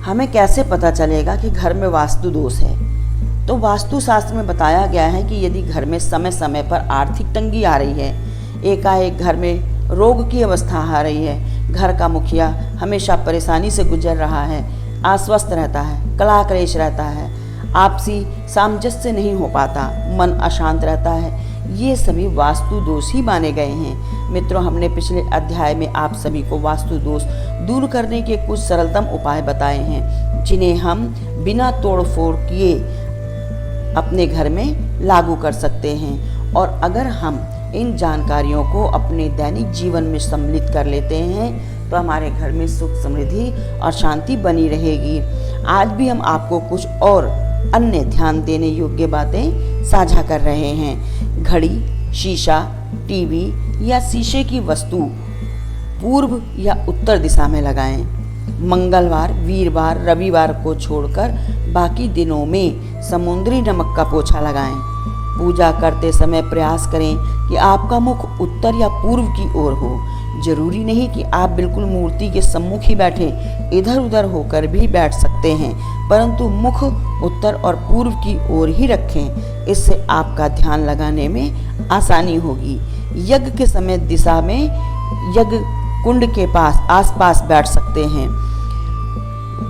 हमें कैसे पता चलेगा कि घर में वास्तु दोष है? तो वास्तु शास्त्र में बताया गया है कि यदि घर में समय समय पर आर्थिक तंगी आ रही है, एकाएक घर में रोग की अवस्था आ रही है, घर का मुखिया हमेशा परेशानी से गुजर रहा है, अस्वस्थ रहता है, कलह क्लेश रहता है, आपसी सामंजस्य नहीं हो पाता, मन अशांत रहता है, ये सभी वास्तु दोष ही माने गए हैं। मित्रों, हमने पिछले अध्याय में आप सभी को वास्तु दोष दूर करने के कुछ सरलतम उपाय बताए हैं, जिन्हें हम बिना तोड़ फोड़ किए अपने घर में लागू कर सकते हैं। और अगर हम इन जानकारियों को अपने दैनिक जीवन में सम्मिलित कर लेते हैं तो हमारे घर में सुख समृद्धि और शांति बनी रहेगी। आज भी हम आपको कुछ और अन्य ध्यान देने योग्य बातें साझा कर रहे हैं। घड़ी, शीशा, टीवी या शीशे की वस्तु पूर्व या उत्तर दिशा में लगाएं। मंगलवार, वीरवार, रविवार को छोड़कर बाकी दिनों में समुद्री नमक का पोछा लगाएं। पूजा करते समय प्रयास करें कि आपका मुख उत्तर या पूर्व की ओर हो। जरूरी नहीं कि आप बिल्कुल मूर्ति के सम्मुख ही बैठें, इधर उधर होकर भी बैठ सकते हैं, परंतु मुख उत्तर और पूर्व की ओर ही रखें। इससे आपका ध्यान लगाने में आसानी होगी। यज्ञ के समय दिशा में यज्ञ कुंड के पास आसपास बैठ सकते हैं।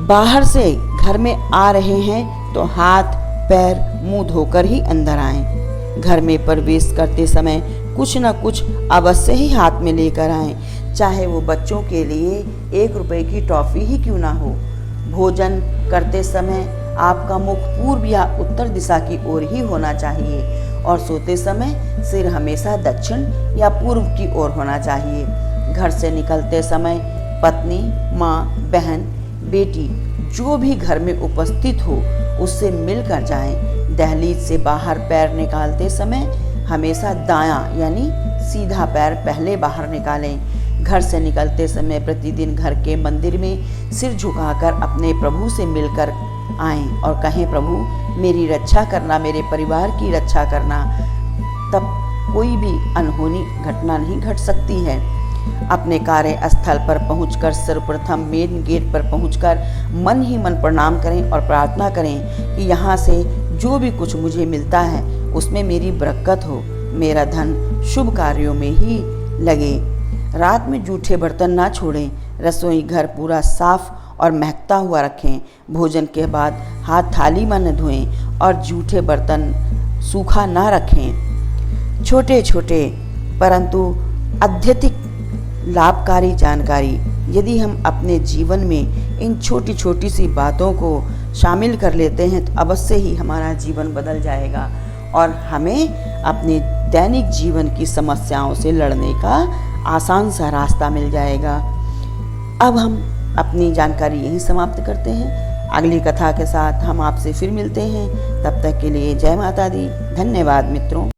बाहर से घर में आ रहे हैं तो हाथ पैर मुंह धोकर ही अंदर आएं। घर में प्रवेश करते समय कुछ न कुछ अवश्य ही हाथ में लेकर आएं, चाहे वो बच्चों के लिए 1 रुपए की टॉफी ही क्यों ना हो। भोजन करते समय आपका मुख पूर्व या उत्तर दिशा की ओर ही होना चाहिए और सोते समय सिर हमेशा दक्षिण या पूर्व की ओर होना चाहिए। घर से निकलते समय पत्नी, माँ, बहन, बेटी जो भी घर में उपस्थित हो उससे मिलकर जाएं। दहलीज से बाहर पैर निकालते समय हमेशा दायां यानी सीधा पैर पहले बाहर निकालें। घर से निकलते समय प्रतिदिन घर के मंदिर में सिर झुकाकर अपने प्रभु से मिलकर आएं और कहें, प्रभु मेरी रक्षा करना, मेरे परिवार की रक्षा करना। तब कोई भी अनहोनी घटना नहीं घट सकती है। अपने कार्य स्थल पर पहुंचकर सर्वप्रथम मेन गेट पर पहुंचकर मन ही मन प्रणाम करें और प्रार्थना करें कि यहाँ से जो भी कुछ मुझे मिलता है उसमें मेरी बरकत हो, मेरा धन शुभ कार्यों में ही लगे। रात में जूठे बर्तन ना छोड़ें। रसोई घर पूरा साफ और महकता हुआ रखें। भोजन के बाद हाथ थाली में न धोएं और जूठे बर्तन सूखा ना रखें। छोटे छोटे परंतु अत्यधिक लाभकारी जानकारी यदि हम अपने जीवन में इन छोटी छोटी सी बातों को शामिल कर लेते हैं तो अवश्य ही हमारा जीवन बदल जाएगा और हमें अपने दैनिक जीवन की समस्याओं से लड़ने का आसान सा रास्ता मिल जाएगा। अब हम अपनी जानकारी यहीं समाप्त करते हैं। अगली कथा के साथ हम आपसे फिर मिलते हैं। तब तक के लिए जय माता दी। धन्यवाद मित्रों।